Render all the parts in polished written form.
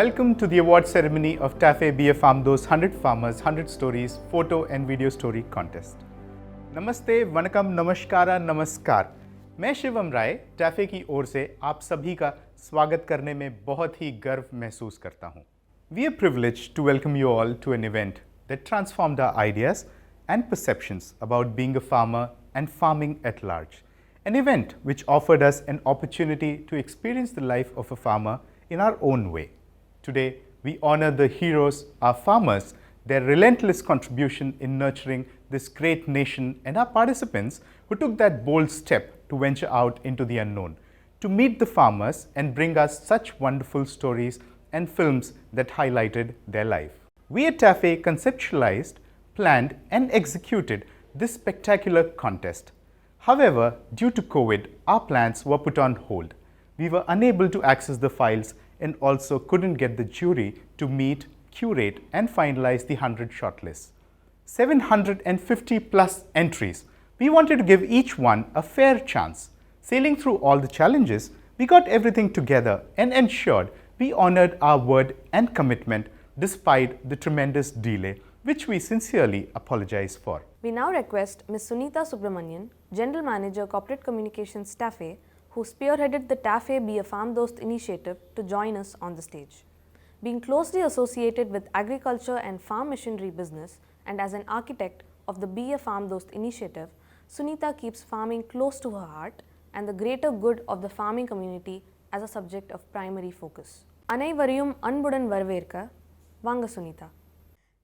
Welcome to the award ceremony of TAFE Be a Farm Those 100 Farmers 100 Stories Photo and Video Story Contest. नमस्ते, वनकम, नमस्कारा, नमस्कार। मैं शिवम राय TAFE की ओर से आप सभी का स्वागत करने में बहुत ही गर्व महसूस करता हूँ। We are privileged to welcome you all to an event that transformed our ideas and perceptions about being a farmer and farming at large. An event which offered us an opportunity to experience the life of a farmer in our own way. Today, we honor the heroes, our farmers, their relentless contribution in nurturing this great nation, and our participants who took that bold step to venture out into the unknown, to meet the farmers and bring us such wonderful stories and films that highlighted their life. We at TAFE conceptualized, planned, and executed this spectacular contest. However, due to COVID, our plans were put on hold. We were unable to access the files and also couldn't get the jury to meet, curate, and finalize the 100 shortlists. 750 plus entries. We wanted to give each one a fair chance. Sailing through all the challenges, we got everything together and ensured we honored our word and commitment despite the tremendous delay, which we sincerely apologize for. We now request Ms. Sunita Subramanian, General Manager Corporate Communications TAFE, who spearheaded the TAFE Be a Farm Dost initiative, to join us on the stage. Being closely associated with agriculture and farm machinery business and as an architect of the Be a Farm Dost initiative, Sunita keeps farming close to her heart and the greater good of the farming community as a subject of primary focus. Anaivariyum anbudan varverka, Vanga Sunita.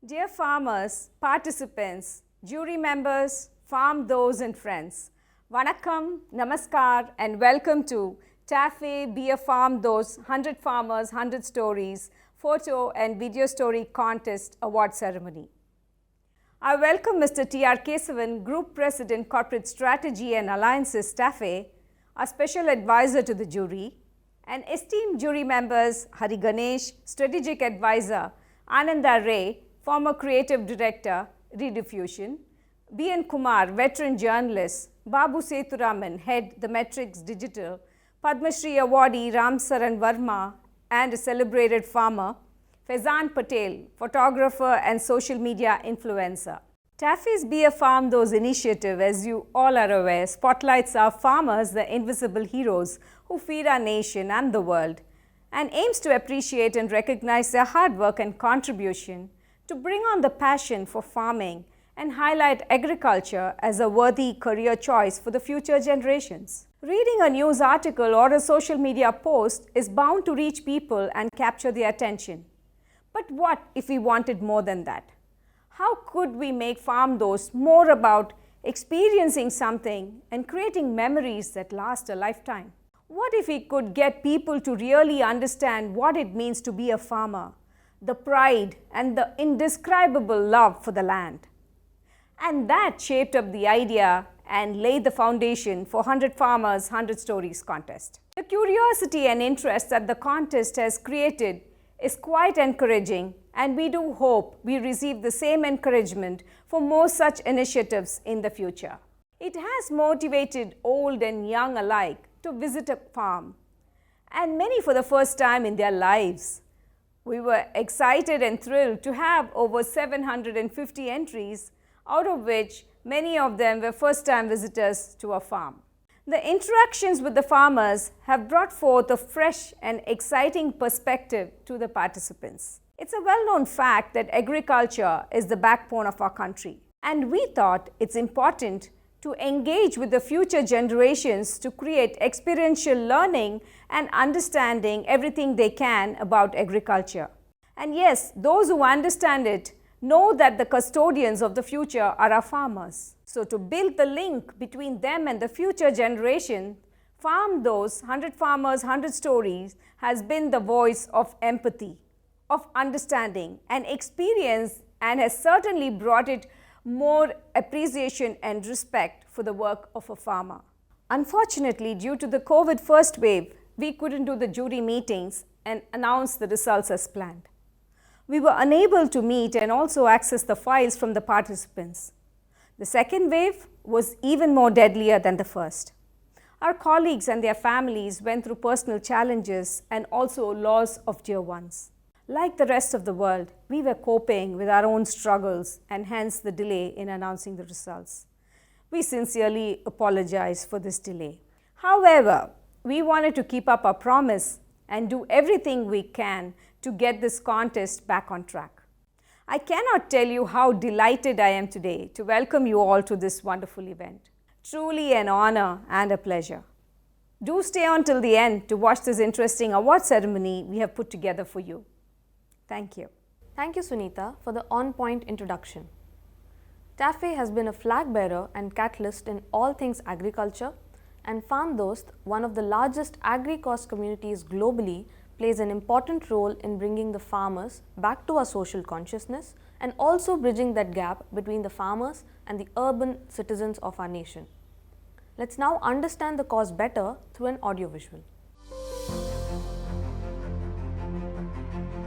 Dear farmers, participants, jury members, farm those and friends, Vanakkam, Namaskar, and welcome to TAFE Be a Farm Those 100 Farmers 100 Stories Photo and Video Story Contest Award Ceremony. I welcome Mr. T.R. Kesavan, Group President Corporate Strategy and Alliances TAFE, our Special Advisor to the jury, and esteemed jury members Hari Ganesh, Strategic Advisor, Ananda Ray, former Creative Director, Rediffusion, B.N. Kumar, Veteran Journalist, Babu Sethuraman, Head, The Metrics Digital, Padma Shri Awardee Ram Saran Verma, and a celebrated farmer, Faizan Patel, photographer and social media influencer. TAFE's Be a Farm Those initiative, as you all are aware, spotlights our farmers, the invisible heroes who feed our nation and the world, and aims to appreciate and recognize their hard work and contribution to bring on the passion for farming and highlight agriculture as a worthy career choice for the future generations. Reading a news article or a social media post is bound to reach people and capture their attention. But what if we wanted more than that? How could we make Farm Those more about experiencing something and creating memories that last a lifetime? What if we could get people to really understand what it means to be a farmer, the pride and the indescribable love for the land? And that shaped up the idea and laid the foundation for 100 Farmers 100 Stories contest. The curiosity and interest that the contest has created is quite encouraging, and we do hope we receive the same encouragement for more such initiatives in the future. It has motivated old and young alike to visit a farm, and many for the first time in their lives. We were excited and thrilled to have over 750 entries, out of which many of them were first-time visitors to a farm. The interactions with the farmers have brought forth a fresh and exciting perspective to the participants. It's a well-known fact that agriculture is the backbone of our country, and we thought it's important to engage with the future generations to create experiential learning and understanding everything they can about agriculture. And yes, those who understand it know that the custodians of the future are our farmers. So to build the link between them and the future generation, Farm Those 100 Farmers 100 Stories has been the voice of empathy, of understanding and experience, and has certainly brought it more appreciation and respect for the work of a farmer. Unfortunately, due to the COVID first wave, we couldn't do the jury meetings and announce the results as planned. We were unable to meet and also access the files from the participants. The second wave was even more deadlier than the first. Our colleagues and their families went through personal challenges and also loss of dear ones. Like the rest of the world, we were coping with our own struggles and hence the delay in announcing the results. We sincerely apologize for this delay. However, we wanted to keep up our promise and do everything we can to get this contest back on track. I cannot tell you how delighted I am today to welcome you all to this wonderful event. Truly an honor and a pleasure. Do stay on till the end to watch this interesting award ceremony we have put together for you. Thank you. Thank you, Sunita, for the on-point introduction. TAFE has been a flag bearer and catalyst in all things agriculture, and Farm Dost, one of the largest agri-cost communities globally, plays an important role in bringing the farmers back to our social consciousness and also bridging that gap between the farmers and the urban citizens of our nation. Let's now understand the cause better through an audiovisual.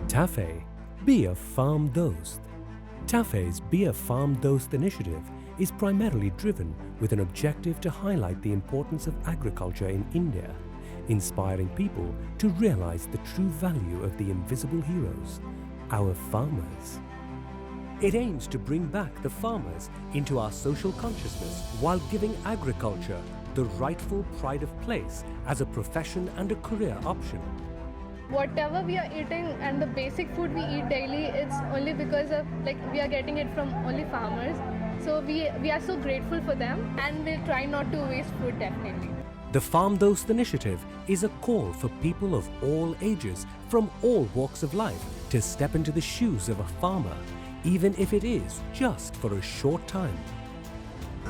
TAFE, Be a Farm Dost. TAFE's Be a Farm Dost initiative is primarily driven with an objective to highlight the importance of agriculture in India, inspiring people to realize the true value of the invisible heroes, our farmers. It aims to bring back the farmers into our social consciousness while giving agriculture the rightful pride of place as a profession and a career option. Whatever we are eating and the basic food we eat daily, it's only because of we are getting it from only farmers. So we are so grateful for them, and we try not to waste food definitely. The Farm Dost initiative is a call for people of all ages from all walks of life to step into the shoes of a farmer, even if it is just for a short time.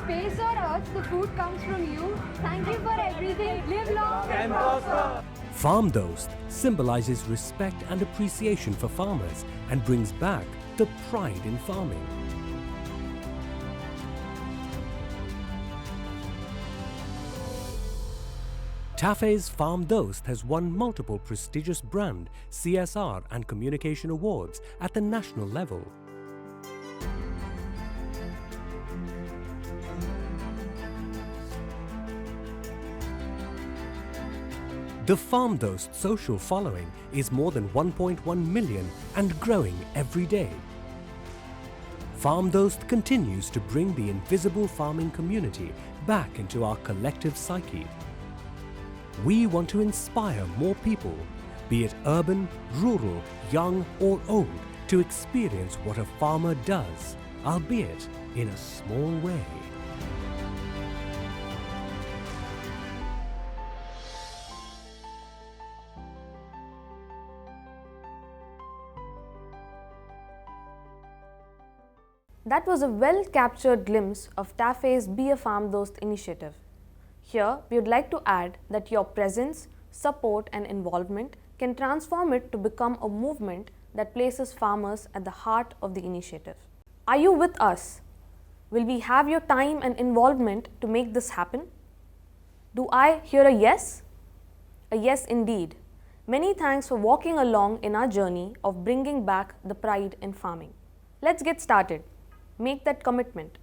Space or Earth, the food comes from you. Thank you for everything. Live long and prosper. Farm Dost symbolizes respect and appreciation for farmers and brings back the pride in farming. TAFE's Farm Dost has won multiple prestigious brand, CSR and communication awards at the national level. The Farm Dost social following is more than 1.1 million and growing every day. Farm Dost continues to bring the invisible farming community back into our collective psyche. We want to inspire more people, be it urban, rural, young or old, to experience what a farmer does, albeit in a small way. That was a well-captured glimpse of TAFE's Be a Farm Dost initiative. Here, we would like to add that your presence, support and involvement can transform it to become a movement that places farmers at the heart of the initiative. Are you with us? Will we have your time and involvement to make this happen? Do I hear a yes? A yes indeed. Many thanks for walking along in our journey of bringing back the pride in farming. Let's get started. Make that commitment.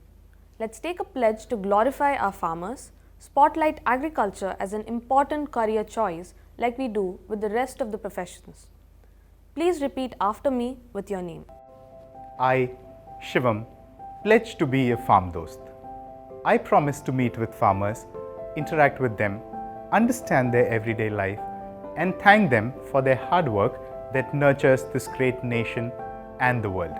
Let's take a pledge to glorify our farmers, spotlight agriculture as an important career choice like we do with the rest of the professions. Please repeat after me with your name. I, Shivam, pledge to be a farm dost. I promise to meet with farmers, interact with them, understand their everyday life, and thank them for their hard work that nurtures this great nation and the world.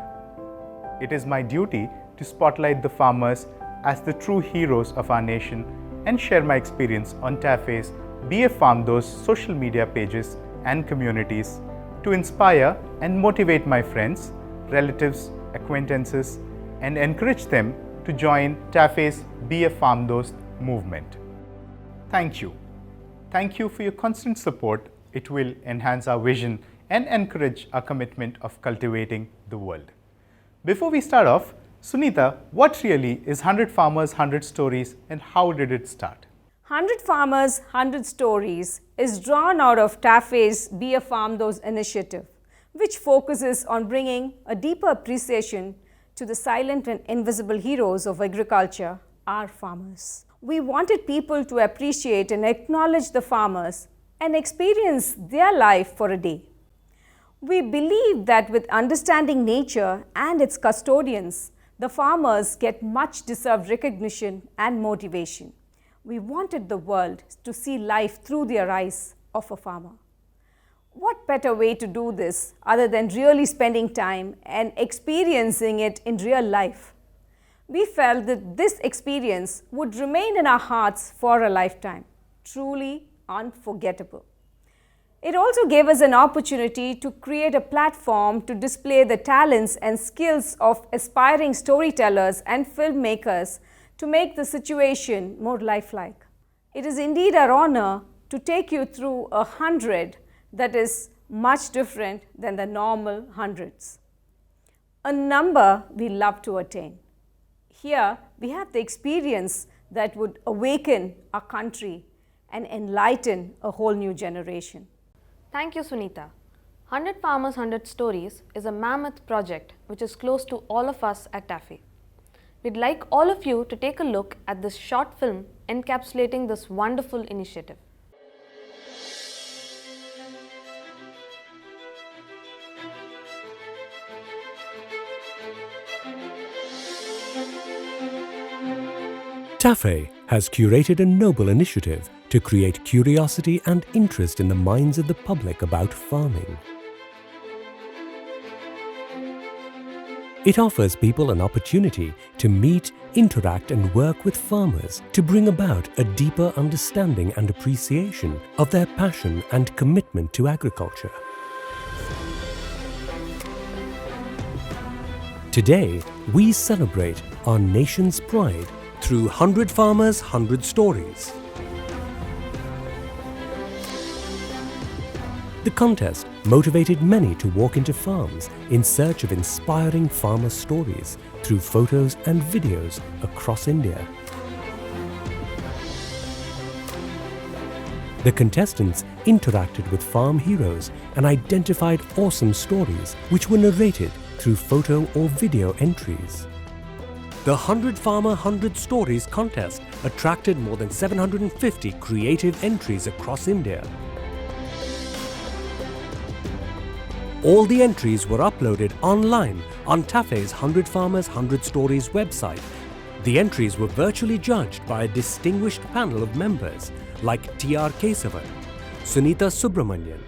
It is my duty to spotlight the farmers as the true heroes of our nation and share my experience on TAFE's Be a Farm Dost social media pages and communities to inspire and motivate my friends, relatives, acquaintances, and encourage them to join TAFE's Be a Farm Dost movement. Thank you. Thank you for your constant support. It will enhance our vision and encourage our commitment of cultivating the world. Before we start off, Sunita, what really is 100 Farmers, 100 Stories and how did it start? 100 Farmers, 100 Stories is drawn out of TAFE's Be a Farm Dost initiative, which focuses on bringing a deeper appreciation to the silent and invisible heroes of agriculture, our farmers. We wanted people to appreciate and acknowledge the farmers and experience their life for a day. We believe that with understanding nature and its custodians, the farmers get much deserved recognition and motivation. We wanted the world to see life through the eyes of a farmer. What better way to do this other than really spending time and experiencing it in real life? We felt that this experience would remain in our hearts for a lifetime, truly unforgettable. It also gave us an opportunity to create a platform to display the talents and skills of aspiring storytellers and filmmakers to make the situation more lifelike. It is indeed our honor to take you through 100 that is much different than the normal hundreds. A number we love to attain. Here we have the experience that would awaken our country and enlighten a whole new generation. Thank you, Sunita. 100 Farmers, 100 Stories is a mammoth project which is close to all of us at TAFE. We'd like all of you to take a look at this short film encapsulating this wonderful initiative. TAFE has curated a noble initiative to create curiosity and interest in the minds of the public about farming. It offers people an opportunity to meet, interact and work with farmers to bring about a deeper understanding and appreciation of their passion and commitment to agriculture. Today, we celebrate our nation's pride through 100 Farmers, 100 Stories. The contest motivated many to walk into farms in search of inspiring farmer stories through photos and videos across India. The contestants interacted with farm heroes and identified awesome stories which were narrated through photo or video entries. The 100 Farmer 100 Stories contest attracted more than 750 creative entries across India. All the entries were uploaded online on TAFE's 100 Farmers 100 Stories website. The entries were virtually judged by a distinguished panel of members like T.R. Kesavan, Sunita Subramanian,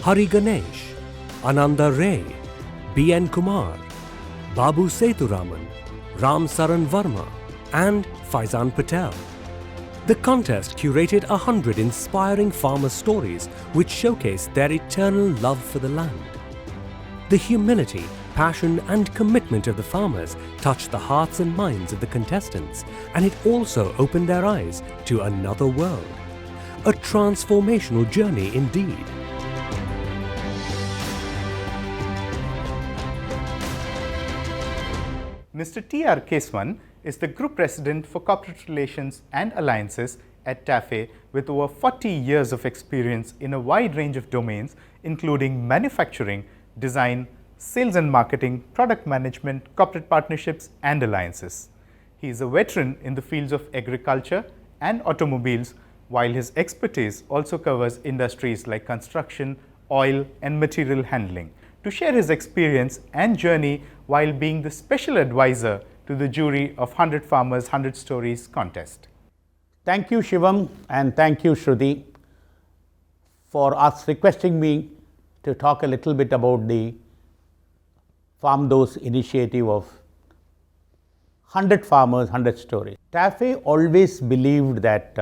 Hari Ganesh, Ananda Ray, B.N. Kumar, Babu Sethuraman, Ram Saran Verma and Faizan Patel. The contest curated 100 inspiring farmer stories which showcased their eternal love for the land. The humility, passion and commitment of the farmers touched the hearts and minds of the contestants, and it also opened their eyes to another world. A transformational journey indeed. Mr. T.R. Keswan is the Group President for Corporate Relations and Alliances at TAFE with over 40 years of experience in a wide range of domains including manufacturing, design, sales and marketing, product management, corporate partnerships and alliances. He is a veteran in the fields of agriculture and automobiles, while his expertise also covers industries like construction, oil and material handling. To share his experience and journey while being the special advisor to the jury of 100 Farmers 100 Stories contest. Thank you, Shivam, and thank you, Shruti, for us requesting me to talk a little bit about the Farm Dose initiative of 100 Farmers, 100 Stories. TAFE always believed that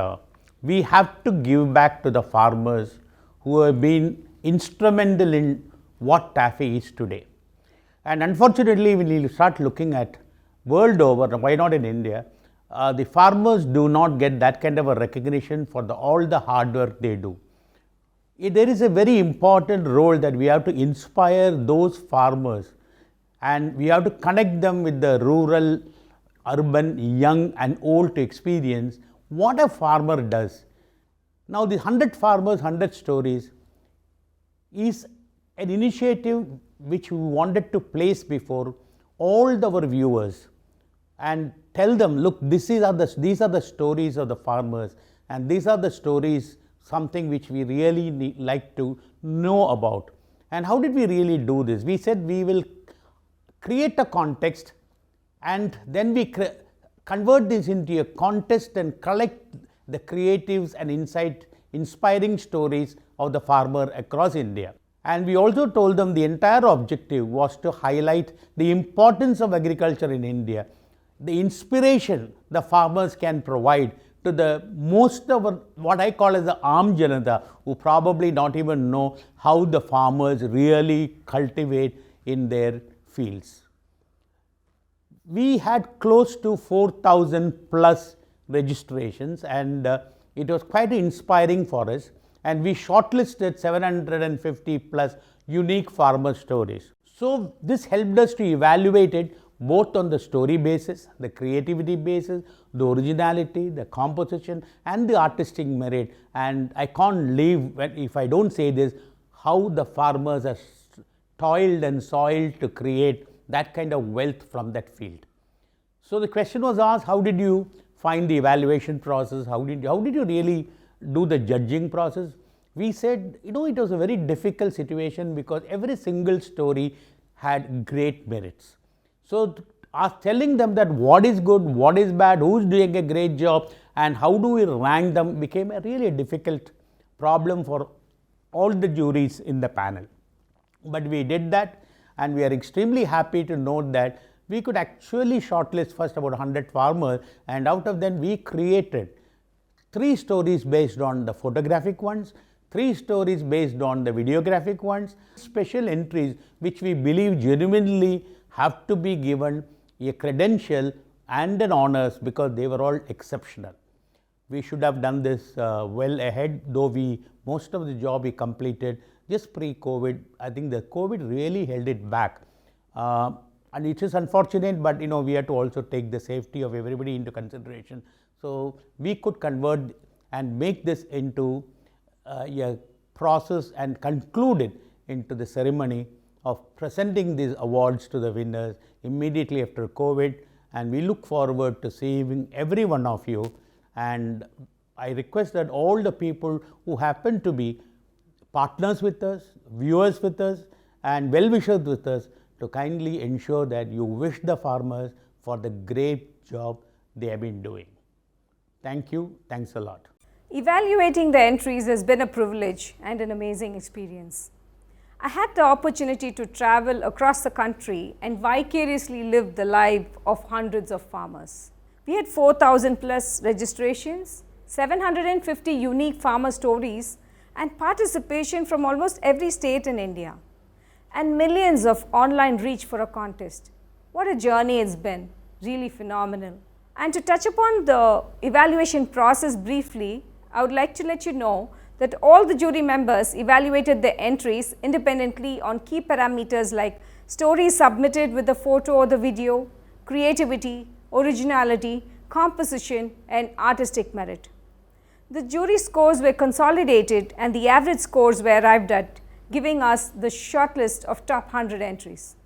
we have to give back to the farmers who have been instrumental in what TAFE is today. And unfortunately, when you start looking at world over, why not in India, the farmers do not get that kind of a recognition for all the hard work they do. There is a very important role that we have to inspire those farmers, and we have to connect them with the rural, urban, young and old to experience what a farmer does. Now, the 100 Farmers, 100 Stories is an initiative which we wanted to place before all our viewers and tell them, look, these are the stories of the farmers, and these are the stories, something which we really like to know about. And how did we really do this? We said we will create a context and then we convert this into a contest and collect the creatives and inspiring stories of the farmer across India. And we also told them the entire objective was to highlight the importance of agriculture in India, the inspiration the farmers can provide to the most of what I call as the Aam Janata, who probably not even know how the farmers really cultivate in their fields. We had close to 4,000 plus registrations, and it was quite inspiring for us, and we shortlisted 750 plus unique farmer stories. So this helped us to evaluate it both on the story basis, the creativity basis, the originality, the composition and the artistic merit. And I can't leave if I don't say this, how the farmers have toiled and soiled to create that kind of wealth from that field. So the question was asked, how did you find the evaluation process? How did you really do the judging process? We said, it was a very difficult situation because every single story had great merits. So telling them that what is good, what is bad, who is doing a great job and how do we rank them became a really difficult problem for all the juries in the panel. But we did that, and we are extremely happy to note that we could actually shortlist first about 100 farmers, and out of them we created 3 stories based on the photographic ones, 3 stories based on the videographic ones, special entries which we believe genuinely have to be given a credential and an honors because they were all exceptional. We should have done this well ahead, though most of the job we completed just pre-COVID. I think the COVID really held it back. And it is unfortunate, but we have to also take the safety of everybody into consideration. So we could convert and make this into a process and conclude it into the ceremony of presenting these awards to the winners immediately after COVID. And we look forward to seeing every one of you. And I request that all the people who happen to be partners with us, viewers with us, and well-wishers with us to kindly ensure that you wish the farmers for the great job they have been doing. Thank you. Thanks a lot. Evaluating the entries has been a privilege and an amazing experience. I had the opportunity to travel across the country and vicariously live the life of hundreds of farmers. We had 4,000 plus registrations, 750 unique farmer stories, and participation from almost every state in India, and millions of online reach for a contest. What a journey it's been, really phenomenal. And to touch upon the evaluation process briefly, I would like to let you know that all the jury members evaluated the entries independently on key parameters like stories submitted with the photo or the video, creativity, originality, composition, and artistic merit. The jury scores were consolidated and the average scores were arrived at, giving us the short list of top 100 entries.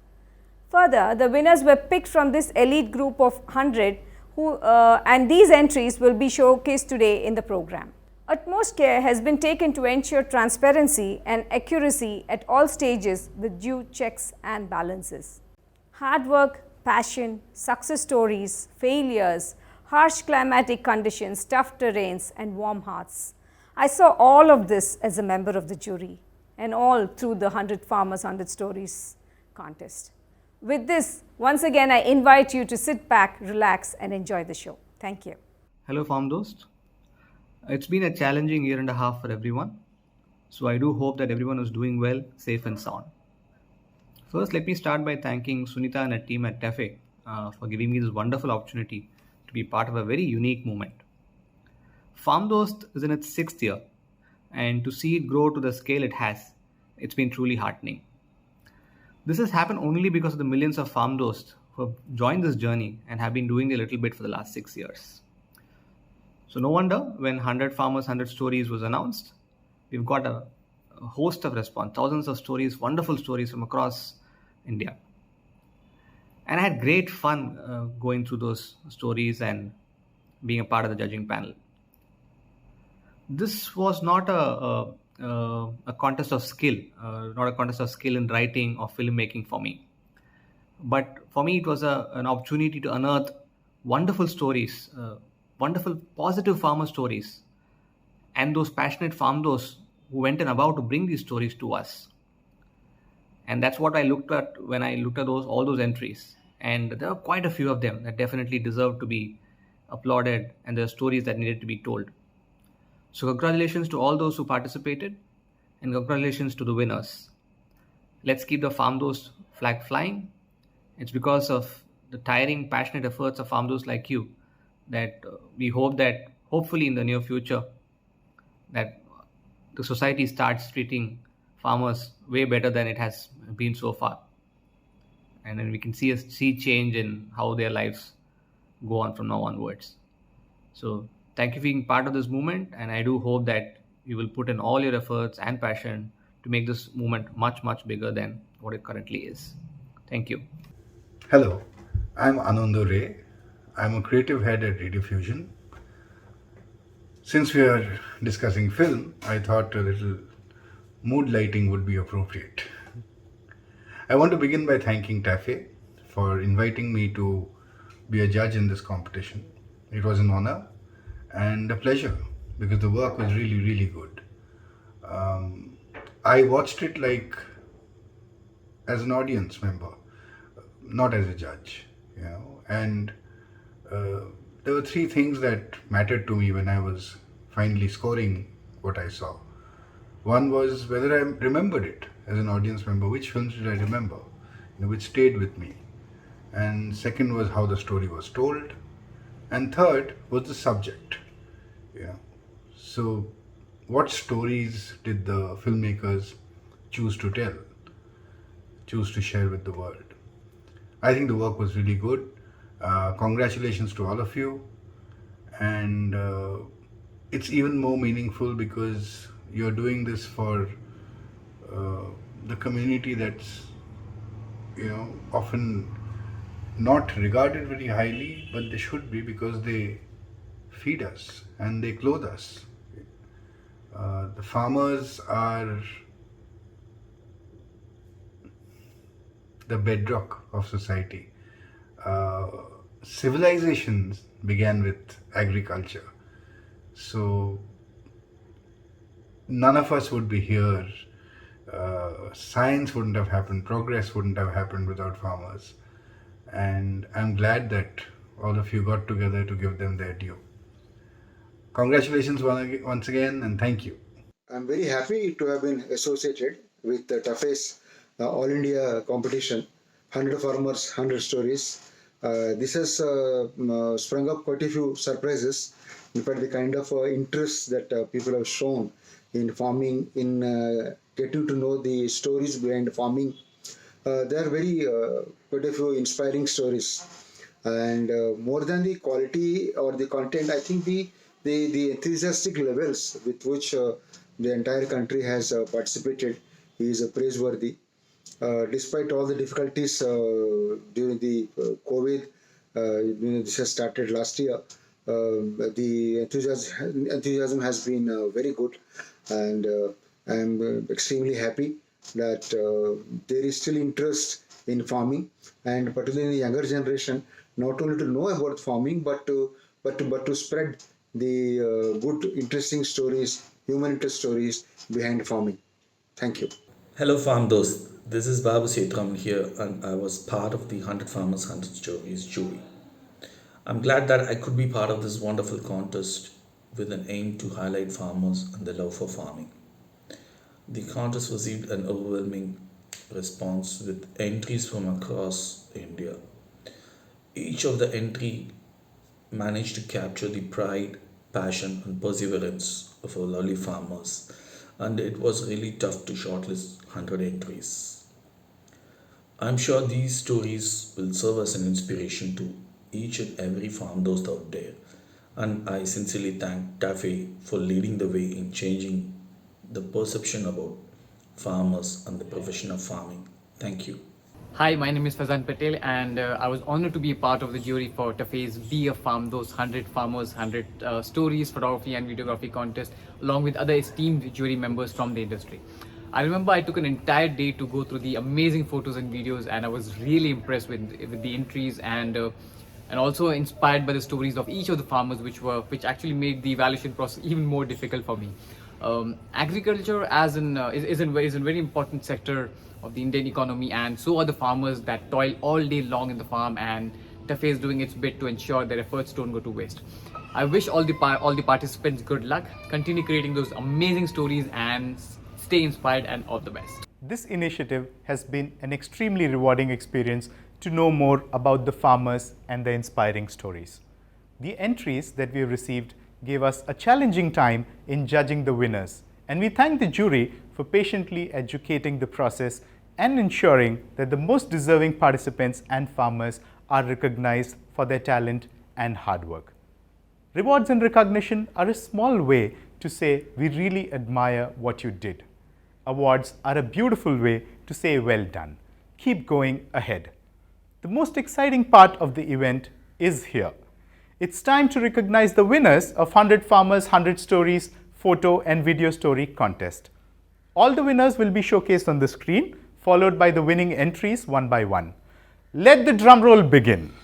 Further, the winners were picked from this elite group of 100 and these entries will be showcased today in the program. Utmost care has been taken to ensure transparency and accuracy at all stages with due checks and balances. Hard work, passion, success stories, failures, harsh climatic conditions, tough terrains, and warm hearts. I saw all of this as a member of the jury, and all through the 100 Farmers 100 Stories contest. With this, once again, I invite you to sit back, relax, and enjoy the show. Thank you. Hello, Farm Dost. It's been a challenging year and a half for everyone. So I do hope that everyone is doing well, safe and sound. First, let me start by thanking Sunita and her team at TAFE for giving me this wonderful opportunity to be part of a very unique movement. Farm Dost is in its 6th year, and to see it grow to the scale it has, it's been truly heartening. This has happened only because of the millions of Farm Dosts who have joined this journey and have been doing a little bit for the last 6 years. So no wonder when 100 Farmers 100 Stories was announced, we've got a host of response, thousands of stories, wonderful stories from across India. And I had great fun going through those stories and being a part of the judging panel. This was not a a contest of skill, not a contest of skill in writing or filmmaking for me. But for me, it was an opportunity to unearth wonderful stories, wonderful positive farmer stories, and those passionate farmers who went and about to bring these stories to us. And that's what I looked at when I looked at all those entries. And there are quite a few of them that definitely deserve to be applauded, and there are stories that needed to be told. So congratulations to all those who participated, and congratulations to the winners. Let's keep the Farm Dost flag flying. It's because of the tiring, passionate efforts of farm dosts like you that we hope that hopefully in the near future that the society starts treating farmers way better than it has been so far. And then we can see change in how their lives go on from now onwards. So thank you for being part of this movement, and I do hope that you will put in all your efforts and passion to make this movement much, much bigger than what it currently is. Thank you. Hello, I'm Anando Ray. I'm a creative head at Radio Fusion. Since we are discussing film, I thought a little mood lighting would be appropriate. I want to begin by thanking TAFE for inviting me to be a judge in this competition. It was an honor and a pleasure because the work was really, really good. I watched it like as an audience member, not as a judge, and there were three things that mattered to me when I was finally scoring what I saw. One was whether I remembered it as an audience member, which films did I remember, which stayed with me. And second was how the story was told. And third was the subject. So what stories did the filmmakers choose to tell, choose to share with the world? I think the work was really good. Congratulations to all of you. And it's even more meaningful because you're doing this for the community that's often not regarded very highly, but they should be because they feed us and they clothe us. The farmers are the bedrock of society. Civilizations began with agriculture. So none of us would be here. Science wouldn't have happened, progress wouldn't have happened without farmers. And I'm glad that all of you got together to give them their due. Congratulations once again, and thank you. I'm very happy to have been associated with the TAFE's All India competition, 100 Farmers, 100 Stories. This has sprung up quite a few surprises. In fact, the kind of interest that people have shown in farming, in getting to know the stories behind farming. There are very quite a few inspiring stories. And more than the quality or the content, I think the enthusiastic levels with which the entire country has participated is praiseworthy. Despite all the difficulties during the COVID, this has started last year, the enthusiasm has been very good, and I am extremely happy that there is still interest in farming, and particularly in the younger generation, not only to know about farming, but to spread the good, interesting stories, human interest stories behind farming. Thank you. Hello Farm Dost, this is Babu Setram here, and I was part of the 100 Farmers 100 Stories jury. I'm glad that I could be part of this wonderful contest with an aim to highlight farmers and their love for farming. The contest received an overwhelming response with entries from across India. Each of the entry managed to capture the pride, passion and perseverance of our lovely farmers, and it was really tough to shortlist 100 entries. I'm sure these stories will serve as an inspiration to each and every farm dost out there, and I sincerely thank TAFE for leading the way in changing the perception about farmers and the profession of farming. Thank you. Hi, my name is Fazan Patel, and I was honored to be a part of the jury for TAFE's Be a Farm, those 100 farmers, 100 stories, photography and videography contest, along with other esteemed jury members from the industry. I remember I took an entire day to go through the amazing photos and videos, and I was really impressed with the entries and also inspired by the stories of each of the farmers, which actually made the evaluation process even more difficult for me. Agriculture is a very important sector of the Indian economy, and so are the farmers that toil all day long in the farm, and TAFE is doing its bit to ensure their efforts don't go to waste. I wish all the participants good luck, continue creating those amazing stories, and stay inspired, and all the best. This initiative has been an extremely rewarding experience to know more about the farmers and their inspiring stories. The entries that we received gave us a challenging time in judging the winners, and we thank the jury for patiently educating the process and ensuring that the most deserving participants and farmers are recognized for their talent and hard work. Rewards and recognition are a small way to say we really admire what you did. Awards are a beautiful way to say well done. Keep going ahead. The most exciting part of the event is here. It's time to recognize the winners of 100 Farmers 100 Stories photo and video story contest. All the winners will be showcased on the screen, followed by the winning entries one by one. Let the drum roll begin.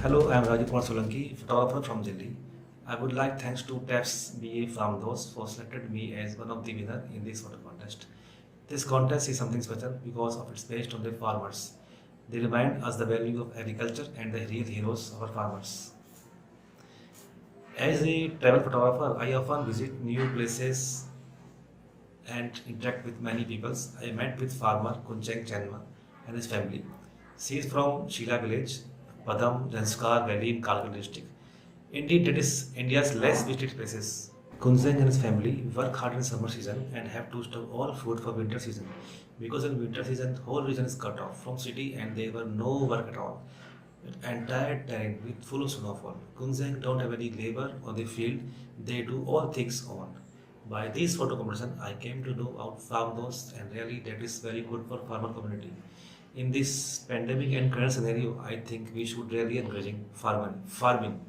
Hello, I am Rajkumar Solanki, photographer from Delhi. I would like thanks to TAFE's BA Farm Those for selected me as one of the winners in this photo contest. This contest is something special because of it's based on the farmers. They remind us the value of agriculture and the real heroes of our farmers. As a travel photographer, I often visit new places and interact with many people. I met with farmer Kuncheng Chenma and his family. She is from Sheela village, Padam, Zanskar Valley in Kargil district. Indeed, it is India's less visited places. Kunzeng and his family work hard in summer season and have to store all food for winter season. Because in winter season, the whole region is cut off from city and there were no work at all. Entire terrain with full of snowfall. Kunzeng don't have any labor on the field. They do all things on. By this photo competition, I came to know about farm those, and really that is very good for farmer community. In this pandemic and current scenario, I think we should really encourage farming.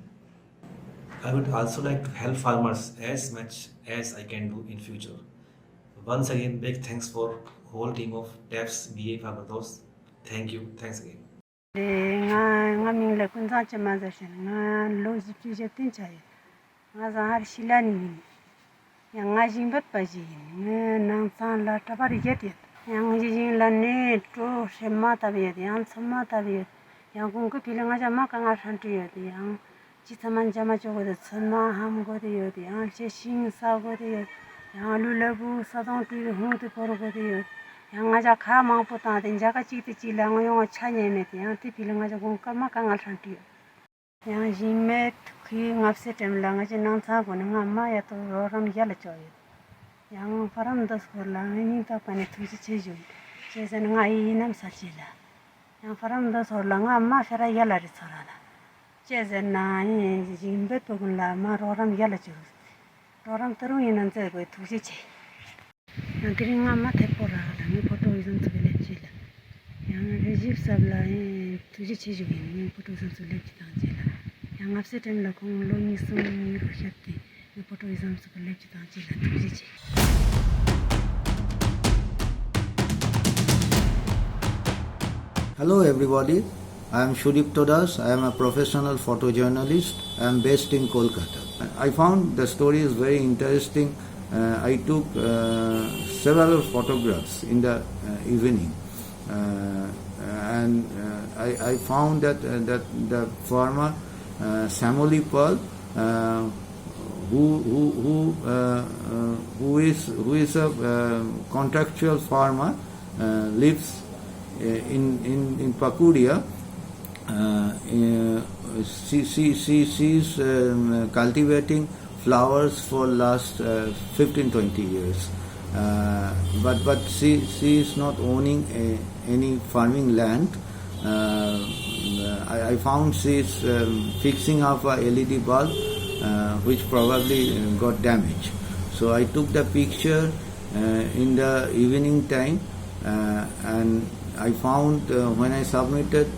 I would also like to help farmers as much as I can do in future. Once again, big thanks for whole team of TAFE's BA Farmer Those. Thank you. Thanks again. nga mingle kunza chama zashin nga lo ji je tin chai nga za har shilani ya nga jing bat pa ji nga nang san la ta bari je ti ya nga jing la ne to shema ta be ya sama ta be ya gung ko pila nga jama ka nga shan ti ya ji taman jama jo go de sama ham go de yo de ya che sing sa go de ya lu la bu sa dong ti hu de por go de yo 양아자 가망 보다 된자가 찌티 찌랑어 영어 차냐네 양티 빌랑아자 공까마 강알 산티요 양지메 그 납세 템랑아지 난사 보는 엄마야 또 로람 ял쳐요 양 파람도 솔랑이 다 파네 투지 체죠 제세는 아이 남사치라 양 파람도 솔랑 엄마 사라 ял아리 살아라 제세나 이 짐베 또군라 마 로람 ял쳐 로람 들어오는 데고 투지 체 양들이 엄마 대포라 이 photo इजन Sule चिला यहाँ रिजीव सब लाए तुझे चीज भी नहीं photo इजन Sule चिता चिला यहाँ आपसे टाइम लगूं लोग इसमें रुशियते ये फोटो इजन सुले चिता चिला तुझे चीज Hello everybody, I am Shudip Todas. I am a professional photojournalist. I am based in Kolkata. I found the story is very interesting. I took several photographs in the evening, and I found that the farmer Samoli Pal who is a contractual farmer, lives in Pakudia. She's cultivating flowers for last 15-20 years. But she is not owning any farming land. I found she is fixing up a LED bulb which probably got damaged. So I took the picture in the evening time, and I found when I submitted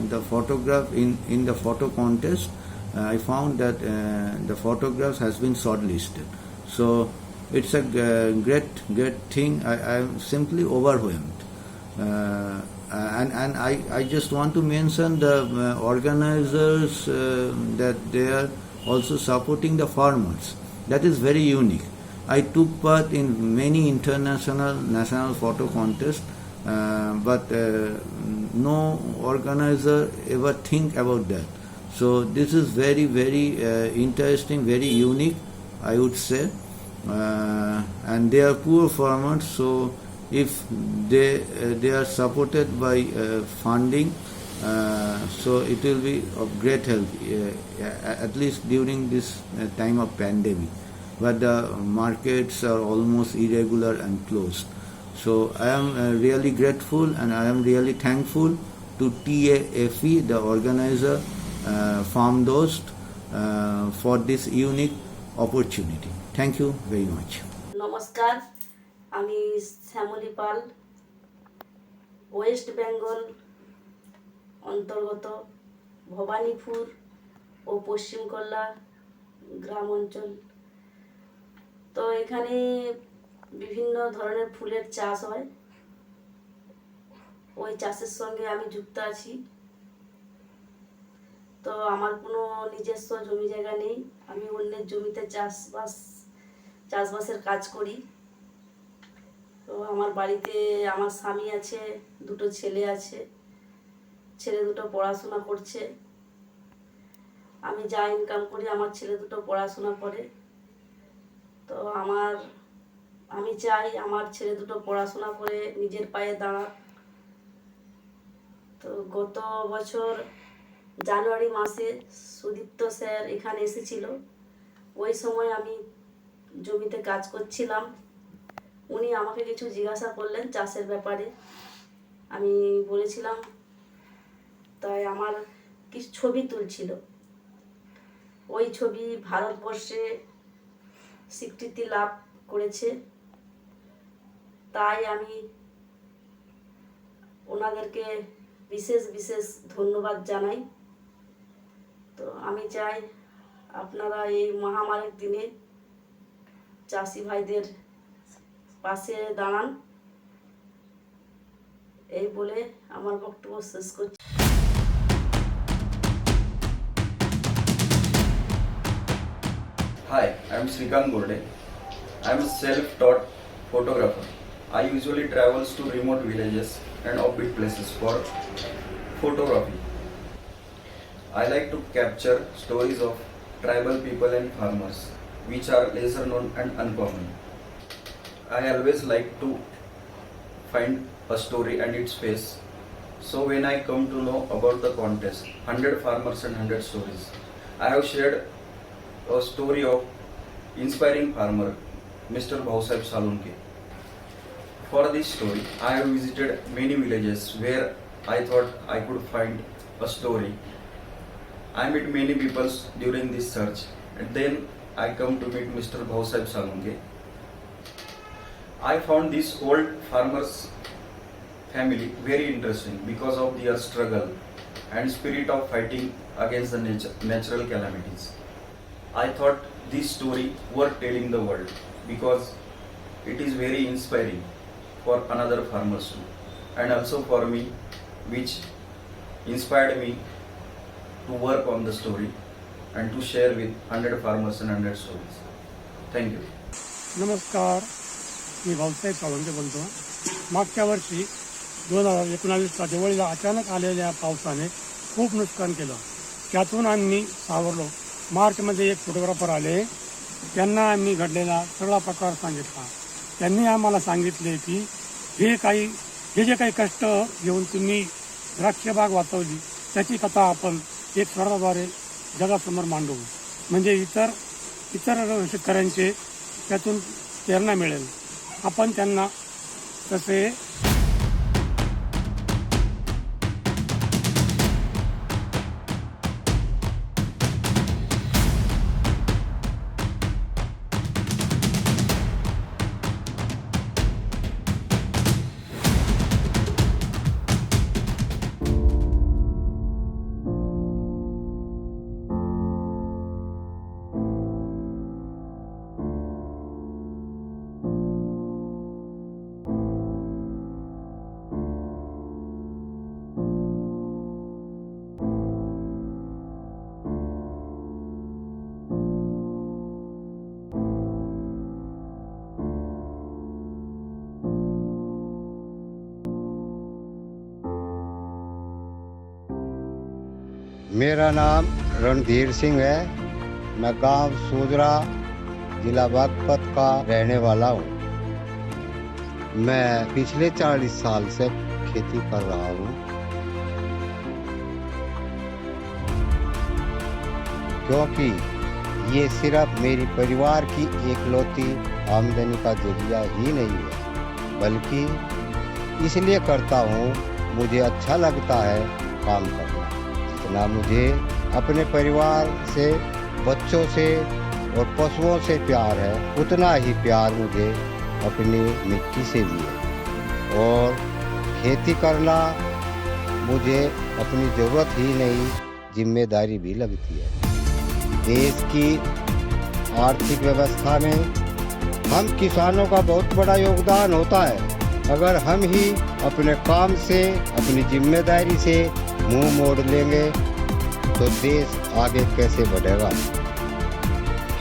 the photograph in the photo contest, I found that the photographs has been shortlisted. So it's a great thing. I am simply overwhelmed. And I just want to mention the organizers that they are also supporting the farmers. That is very unique. I took part in many international, national photo contests, but no organizer ever think about that. So this is very interesting, very unique, I would say. And they are poor farmers, so if they are supported by funding, so it will be of great help, at least during this time of pandemic, but the markets are almost irregular and closed. So I am really grateful, and I am really thankful to TAFE, the organizer, FarmDost, for this unique opportunity. Thank you very much. নমস্কার, আমি শ্যামলী পাল, West Bengal অন্তর্গত ভবানীপুর ও পশ্চিমকল্লা গ্রাম অঞ্চল। তো এখানে বিভিন্ন ধরনের ফুলের চাষ হয়, ওই চাষের সঙ্গে আমি যুক্ত আছি। তো আমার কোনো নিজস্ব জমি জায়গা নেই, আমি অন্যের জমিতে চাষবাসের কাজ করি। তো আমার বাড়িতে আমার স্বামী আছে, দুটো ছেলে আছে, ছেলে দুটো পড়াশোনা করছে। আমি যা ইনকাম করি আমার ছেলে দুটো পড়াশোনা করে। তো আমি চাই আমার ছেলে দুটো পড়াশোনা করে নিজের পায়ে দাঁড়াক। তো গত বছর জানুয়ারি মাসে সুদীপ্ত স্যার এখানে এসেছিল, ওই সময় আমি জমিতে কাজ করছিলাম। উনি আমাকে কিছু জিজ্ঞাসা করলেন চাষের ব্যাপারে, আমি বলেছিলাম, তাই আমার কিছু ছবি তুলছিল। ওই ছবি ভারতবর্ষে স্বীকৃতি লাভ করেছে, তাই আমি ওনাদেরকে বিশেষ ধন্যবাদ জানাই। তো আমি চাই আপনারা এই মহামারীর দিনে চাষি ভাইদের পাশে দাঁড়ান, এই বলে আমার বক্তব্য শেষ করছি। Hi, I am Srikant Gurde. I am a self-taught photographer. I usually travel to remote villages and offbeat places for photography. I like to capture stories of tribal people and farmers, which are lesser known and uncommon. I always like to find a story and its face. So when I come to know about the contest, 100 farmers and 100 stories, I have shared a story of inspiring farmer, Mr. Bhausaheb Salunke. For this story, I have visited many villages where I thought I could find a story. I met many people during this search, and then I come to meet Mr. Bhausaheb Salunke. I found this old farmer's family very interesting because of their struggle and spirit of fighting against the natural calamities. I thought this story worth telling the world because it is very inspiring for another farmers too, and also for me, which inspired me to work on the story and to share with 100 farmers and 100 stories. Thank you. नमस्कार, मी भाऊसाहेब साळुंके बोलतो. मागच्या वर्षी 2019च्या दिवाळीला अचानक आलेल्या पावसाने खूप नुकसान केलं. त्यातून आम्ही सावरलो. मार्चमध्ये एक फोटोग्राफर आले, त्यांना आम्ही घडलेला सगळा प्रकार सांगितला. त्यांनी आम्हाला सांगितले की हे जे काही कष्ट घेऊन तुम्ही द्राक्षबाग वाचवली त्याची कथा आपण एक स्वराद्वारे जगासमोर मांडू, म्हणजे इतर शेतकऱ्यांचे त्यातून प्रेरणा मिळेल. आपण त्यांना तसे मेरा नाम रणधीर सिंह है। मैं गांव सूजरा जिला बागपत का रहने वाला हूँ। मैं पिछले 40 साल से खेती कर रहा हूँ। क्योंकि ये सिर्फ मेरी परिवार की एकलौती आमदनी का जरिया ही नहीं है, बल्कि इसलिए करता हूँ मुझे अच्छा लगता है काम करना। जितना मुझे अपने परिवार से, बच्चों से और पशुओं से प्यार है, उतना ही प्यार मुझे अपनी मिट्टी से भी है। और खेती करना मुझे अपनी ज़रूरत ही नहीं, जिम्मेदारी भी लगती है। देश की आर्थिक व्यवस्था में हम किसानों का बहुत बड़ा योगदान होता है। अगर हम ही अपने काम से, अपनी जिम्मेदारी से मुंह मोड़ लेंगे तो देश आगे कैसे बढ़ेगा।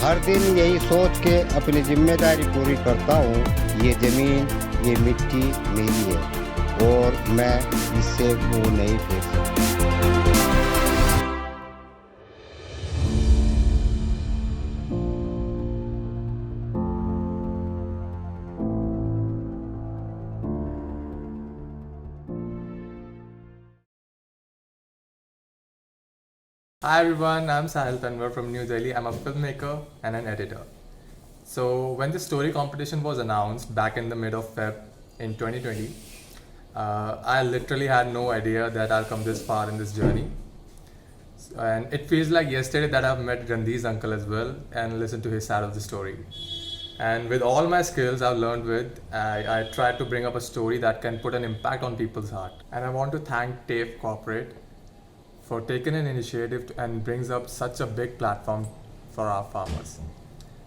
हर दिन यही सोच के अपनी जिम्मेदारी पूरी करता हूँ। ये ज़मीन, ये मिट्टी मेरी है और मैं इससे मुंह नहीं फेर सकता। Hi everyone, I'm Sahil Tanwar from New Delhi. I'm a filmmaker and an editor. So when the story competition was announced back in the mid of Feb in 2020, I literally had no idea that I'll come this far in this journey. And it feels like yesterday that I've met Gandhi's uncle as well and listened to his side of the story. And with all my skills I've learned I tried to bring up a story that can put an impact on people's heart. And I want to thank TAFE Corporate for taking an initiative and brings up such a big platform for our farmers.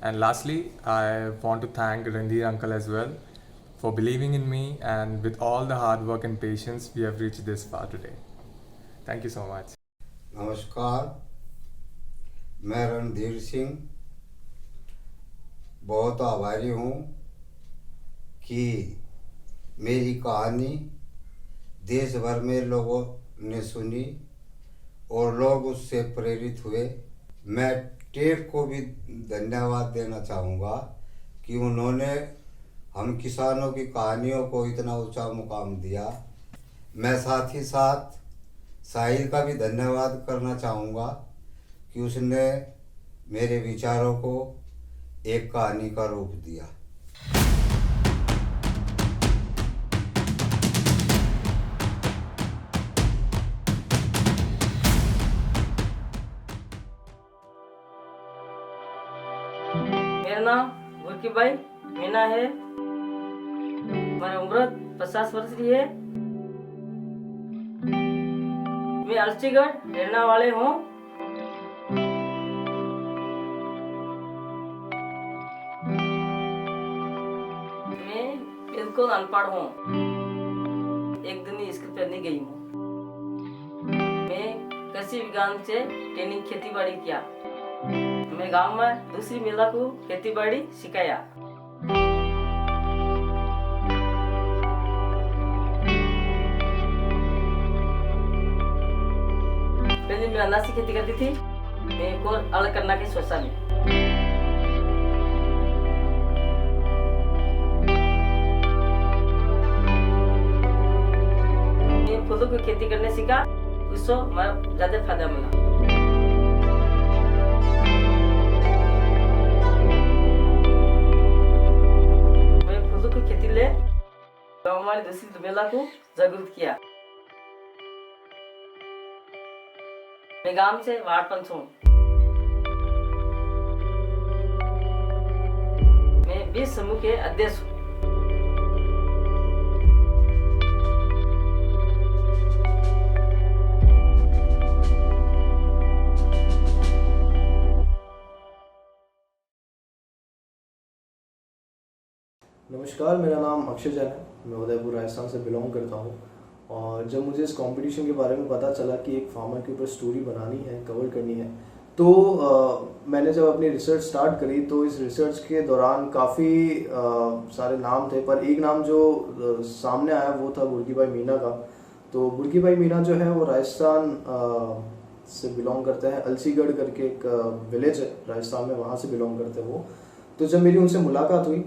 And lastly, I want to thank Randhir uncle as well for believing in me, and with all the hard work and patience, we have reached this far today. Thank you so much. नमस्कार, मैं रणधीर सिंह बहुत आभारी हूँ कि मेरी कहानी देश भर में लोगों ने सुनी और लोग उससे प्रेरित हुए। मैं टेफ को भी धन्यवाद देना चाहूँगा कि उन्होंने हम किसानों की कहानियों को इतना ऊंचा मुकाम दिया। मैं साथ ही साथ साहिल का भी धन्यवाद करना चाहूँगा कि उसने मेरे विचारों को एक कहानी का रूप दिया। मेरा नाम गुरकी भाई मीना है। हमारी उम्र 50 वर्ष की है। मैं अलसीगढ़ रहने वाले हूँ। मैं बिल्कुल अनपढ़ हूँ। एक दिन स्कूल पढ़ने गई हूँ। मैं कृषि विज्ञान से ट्रेनिंग खेती बाड़ी किया। मैं गांव में दूसरी महिला को खेती बाड़ी सिखाया। पहले मैं अनाज की खेती करती थी। मैं को अलग करना की सोचा मैं। फूलों की खेती करने सीखा, उससे मैं ज़्यादा फायदा मिला। मैं फूलों की खेती ले गाँव वाली दूसरी महिला को जागरूक किया। मैं गांव से वार्ड पंच हूँ। मैं 20 समूह के अध्यक्ष हूँ। नमस्कार, मेरा नाम अक्षय जैन है। मैं उदयपुर राजस्थान से बिलोंग करता हूँ। और जब मुझे इस कंपटीशन के बारे में पता चला कि एक फार्मर के ऊपर स्टोरी बनानी है, कवर करनी है, तो मैंने जब अपनी रिसर्च स्टार्ट करी तो इस रिसर्च के दौरान काफ़ी सारे नाम थे, पर एक नाम जो सामने आया वो था बुर्की भाई मीना का। तो बुर्की भाई मीना जो है वो राजस्थान से बिलोंग करते हैं। अलसीगढ़ करके एक विलेज है राजस्थान में, वहाँ से बिलोंग करते हैं वो। तो जब मेरी उनसे मुलाकात हुई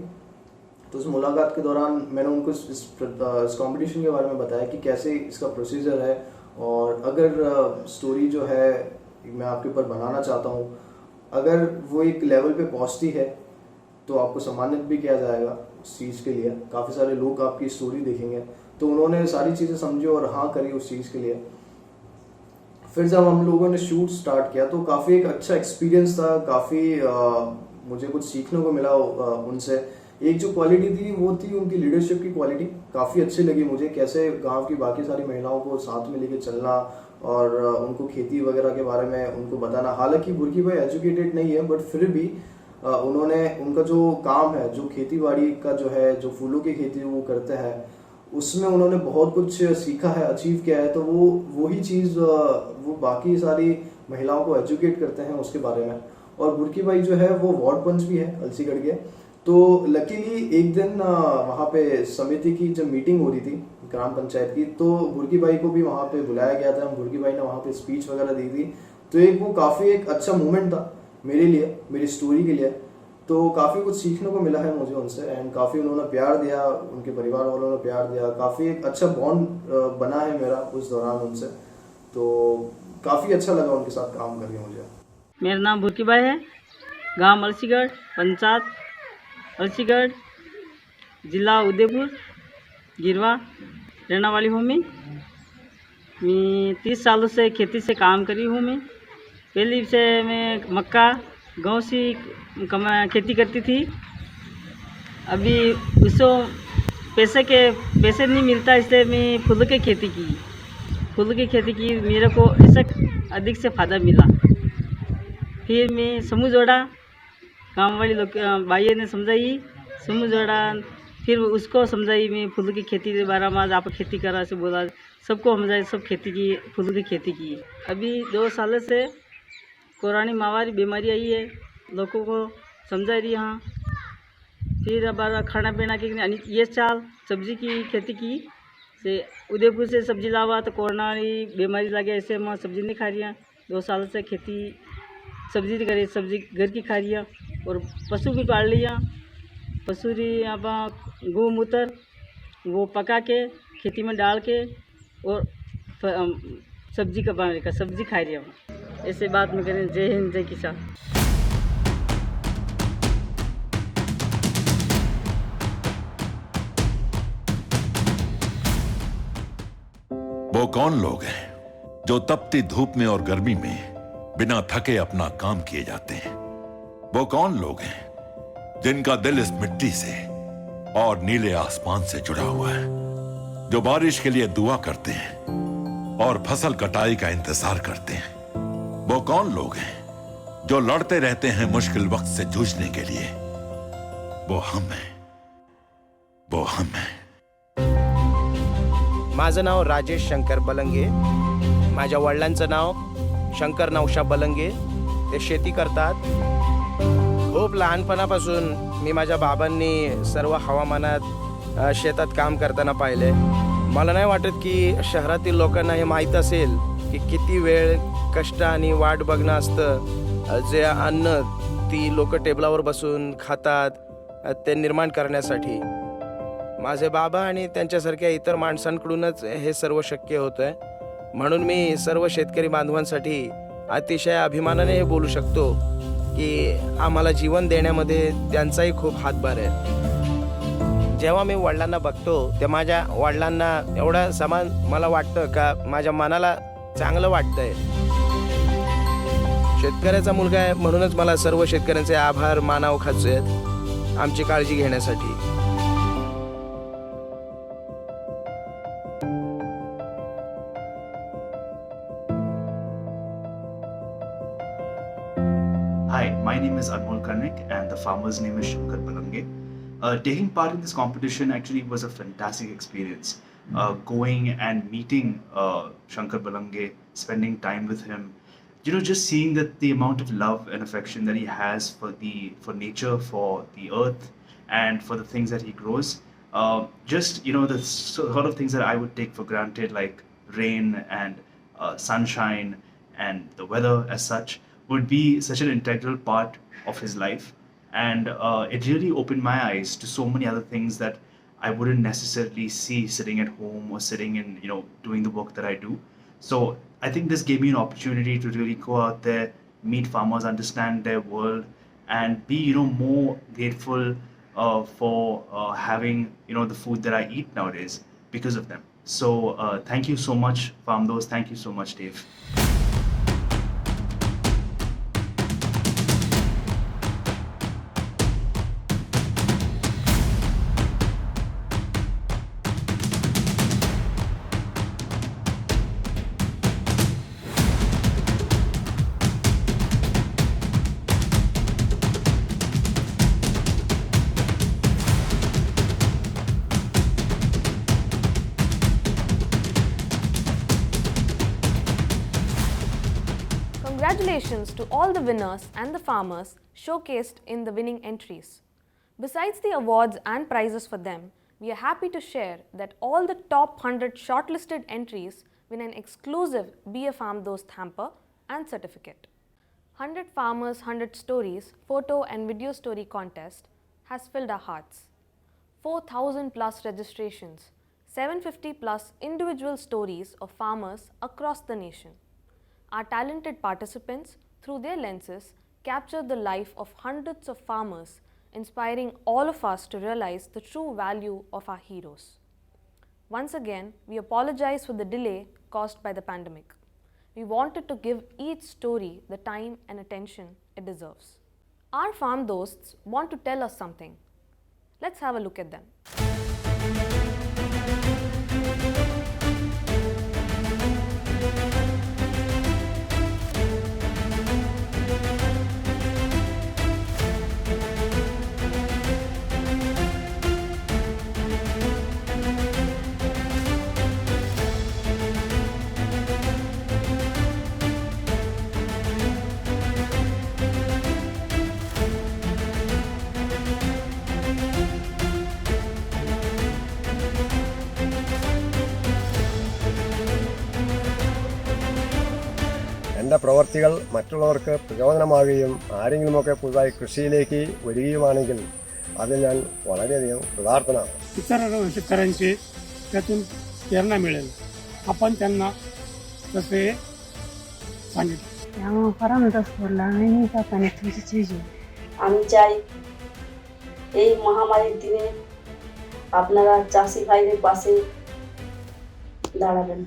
तो उस मुलाकात के दौरान मैंने उनको इस कंपटीशन के बारे में बताया कि कैसे इसका प्रोसीजर है, और अगर स्टोरी जो है मैं आपके ऊपर बनाना चाहता हूँ, अगर वो एक लेवल पे पहुँचती है तो आपको सम्मानित भी किया जाएगा उस चीज़ के लिए। काफ़ी सारे लोग आपकी स्टोरी देखेंगे। तो उन्होंने सारी चीज़ें समझी और हाँ करी उस चीज़ के लिए। फिर जब हम लोगों ने शूट स्टार्ट किया तो काफ़ी एक अच्छा एक्सपीरियंस था। काफ़ी मुझे कुछ सीखने को मिला उनसे। एक जो क्वालिटी थी वो थी उनकी लीडरशिप की क्वालिटी, काफ़ी अच्छी लगी मुझे। कैसे गांव की बाकी सारी महिलाओं को साथ में लेके चलना और उनको खेती वगैरह के बारे में उनको बताना। हालांकि बुर्की भाई एजुकेटेड नहीं है, बट फिर भी उन्होंने उनका जो काम है, जो खेती बाड़ी का जो है, जो फूलों की खेती वो करते हैं, उसमें उन्होंने बहुत कुछ सीखा है, अचीव किया है। तो वही चीज़ वो बाकी सारी महिलाओं को एजुकेट करते हैं उसके बारे में। और बुर्की भाई जो है वो वार्ड पंच भी है अलसीगढ़ के। तो लकीली एक दिन वहाँ पे समिति की जब मीटिंग हो रही थी ग्राम पंचायत की, तो बुर्की भाई को भी वहाँ पे बुलाया गया था। बुर्की भाई ने वहाँ पे स्पीच वगैरह दी थी। तो वो काफ़ी एक अच्छा मोमेंट था मेरे लिए, मेरी स्टोरी के लिए। तो काफ़ी कुछ सीखने को मिला है मुझे उनसे, एंड काफ़ी उन्होंने प्यार दिया, उनके परिवार वालों ने प्यार दिया। काफ़ी एक अच्छा बॉन्ड बना है मेरा उस दौरान उनसे। तो काफ़ी अच्छा लगा उनके साथ काम करके मुझे। मेरा नाम बुर्की भाई है, गांव अलसीगढ़, पंचायत अलसीगढ़, जिला उदयपुर, गिरवा रहने वाली हूँ मैं 30 सालों से खेती से काम करी हूँ मैं। पहले से मैं मक्का गाँव से खेती करती थी। अभी उसको पैसे नहीं मिलता, इसलिए मैं फूलों की खेती की। फूलों की खेती की मेरे को ऐसा अधिक से फ़ायदा मिला। फिर मैं समूह जोड़ा, गाँव वाली लोग भाइयों ने समझाई, समूह जोड़ा, फिर उसको समझाई मैं फूलों की खेती के बारे में। आप खेती करा से बोला, सबको समझाई, सब खेती की, फूलों की खेती की। अभी 2 साल से कोरोना महामारी बीमारी आई है, लोगों को समझा रही यहाँ। फिर अब खाना पीना की ये साल सब्जी की खेती की से उदयपुर से सब्जी लावा तो कोरोना बीमारी लगे, ऐसे मैं सब्जी नहीं खा रही हैं। 2 साल से खेती सब्जी करी, सब्जी घर की खा रही है। और पशु भी पाल लिया। पशु री अब गोमूत्र वो पका के खेती में डाल के और सब्जी का बना का सब्जी खा रही है। ऐसे बात में करें। जय हिंद, जय किसान। वो कौन लोग हैं जो तपती धूप में और गर्मी में बिना थके अपना काम किए जाते हैं? वो कौन लोग हैं जिनका दिल इस मिट्टी से और नीले आसमान से जुड़ा हुआ है, जो बारिश के लिए दुआ करते हैं और फसल कटाई का इंतजार करते हैं? वो कौन लोग हैं जो लड़ते रहते हैं मुश्किल वक्त से जूझने के लिए? वो हम हैं, वो हम हैं। माझं नाव राजेश शंकर बलंगे. माझ्या वडिलांचं नाव शंकर नवशा बलंगे. ते शेती करतात. खूप लहानपणापासून मी माझ्या बाबांनी सर्व हवामानात शेतात काम करताना पाहिले. मला नाही वाटत की शहरातील लोकांना हे माहीत असेल की किती वेळ कष्ट आणि वाट बघणं असतं जे अन्न ती लोक टेबलावर बसून खातात ते निर्माण करण्यासाठी. माझे बाबा आणि त्यांच्यासारख्या इतर माणसांकडूनच हे सर्व शक्य होतं आहे. म्हणून मी सर्व शेतकरी बांधवांसाठी अतिशय अभिमानाने हे बोलू शकतो की आम्हाला जीवन देण्यामध्ये त्यांचाही खूप हातभार आहे. जेव्हा मी वडिलांना बघतो ते माझ्या वडिलांना एवढं समान मला वाटतं का माझ्या मनाला चांगलं वाटतंय. शेतकऱ्याचा मुलगा आहे म्हणूनच मला सर्व शेतकऱ्यांचे आभार मानावं खायचे आहेत आमची काळजी घेण्यासाठी. Hi, my name is Anmol Karnik and the farmer's name is Shankar Balange. Taking part in this competition actually was a fantastic experience. Going and meeting Shankar Balange, spending time with him, just seeing that the amount of love and affection that he has for nature, for the earth, and for the things that he grows. The sort of things that I would take for granted, like rain and sunshine and the weather as such, would be such an integral part of his life. And it really opened my eyes to so many other things that I wouldn't necessarily see sitting at home or sitting in, doing the work that I do. So I think this gave me an opportunity to really go out there, meet farmers, understand their world, and be, more grateful for having, the food that I eat nowadays because of them. So thank you so much, FarmDost. Thank you so much, Dave. Congratulations to all the winners and the farmers showcased in the winning entries. Besides the awards and prizes for them, we are happy to share that all the top 100 shortlisted entries win an exclusive Be a FarmDost hamper and certificate. 100 Farmers 100 Stories photo and video story contest has filled our hearts. 4,000 plus registrations, 750 plus individual stories of farmers across the nation. Our talented participants, through their lenses, captured the life of hundreds of farmers, inspiring all of us to realize the true value of our heroes. Once again, we apologize for the delay caused by the pandemic. We wanted to give each story the time and attention it deserves. Our FarmDosts want to tell us something. Let's have a look at them. എൻ്റെ പ്രവർത്തികൾ മറ്റുള്ളവർക്ക് പ്രചോദനമാകുകയും ആരെങ്കിലുമൊക്കെ പുതുതായി കൃഷിയിലേക്ക് വരികയുമാണെങ്കിൽ അതിൽ ഞാൻ വളരെയധികം കൃതാർത്ഥനാണ്. इतर शेतकऱ्यांचे त्यातून प्रेरणा मिळेल आपण त्यांना तसे सांगितले. আমি চাই এই মহামারীর দিনে আপনারা চাষি ভাইদের পাশে দাঁড়াবেন।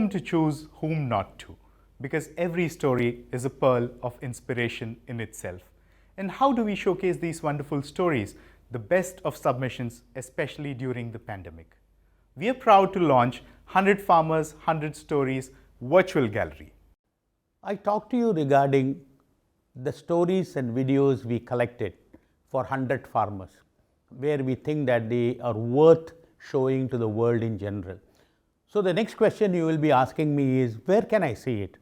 whom to choose, whom not to, because every story is a pearl of inspiration in itself. And how do we showcase these wonderful stories? The best of submissions, especially during the pandemic. We are proud to launch 100 Farmers, 100 Stories virtual gallery. I talked to you regarding the stories and videos we collected for 100 farmers, where we think that they are worth showing to the world in general. So the next question you will be asking me is, where can I see it?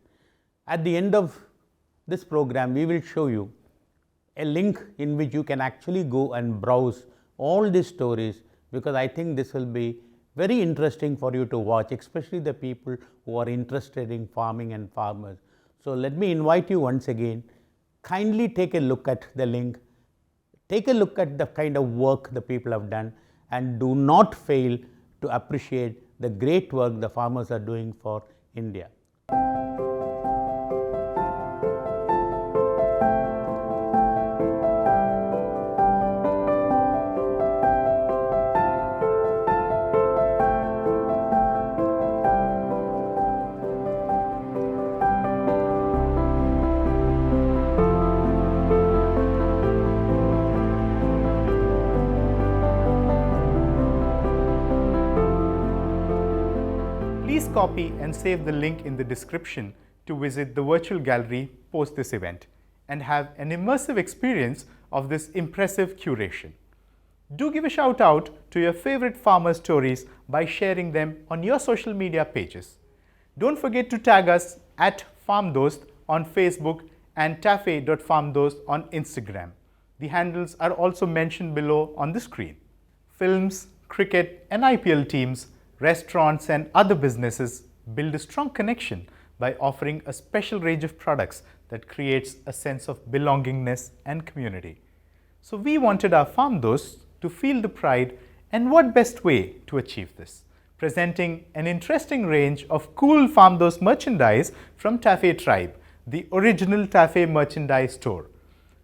At the end of this program, we will show you a link in which you can actually go and browse all these stories, because I think this will be very interesting for you to watch, especially the people who are interested in farming and farmers. So let me invite you once again, kindly take a look at the link, take a look at the kind of work the people have done, and do not fail to appreciate the great work the farmers are doing for India. Please copy and save the link in the description to visit the virtual gallery post this event and have an immersive experience of this impressive curation. Do give a shout out to your favorite farmer stories by sharing them on your social media pages. Don't forget to tag us at FarmDost on Facebook and tafe.farmdost on Instagram. The handles are also mentioned below on the screen. Films, cricket and IPL teams, restaurants and other businesses build a strong connection by offering a special range of products that creates a sense of belongingness and community. So we wanted our FarmDosts to feel the pride, and what best way to achieve this? Presenting an interesting range of cool FarmDost merchandise from Tafe Tribe, the original Tafe merchandise store.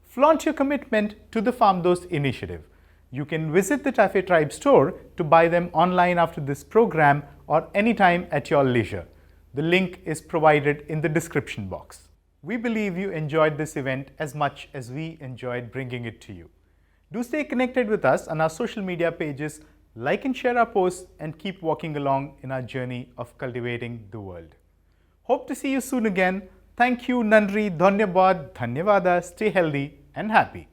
Flaunt your commitment to the FarmDost initiative. You can visit the Tafe Tribe store to buy them online after this program or anytime at your leisure. The link is provided in the description box. We believe you enjoyed this event as much as we enjoyed bringing it to you. Do stay connected with us on our social media pages, like and share our posts, and keep walking along in our journey of cultivating the world. Hope to see you soon again. Thank you, Nandri, Dhanyabad, Dhanyavada, stay healthy and happy.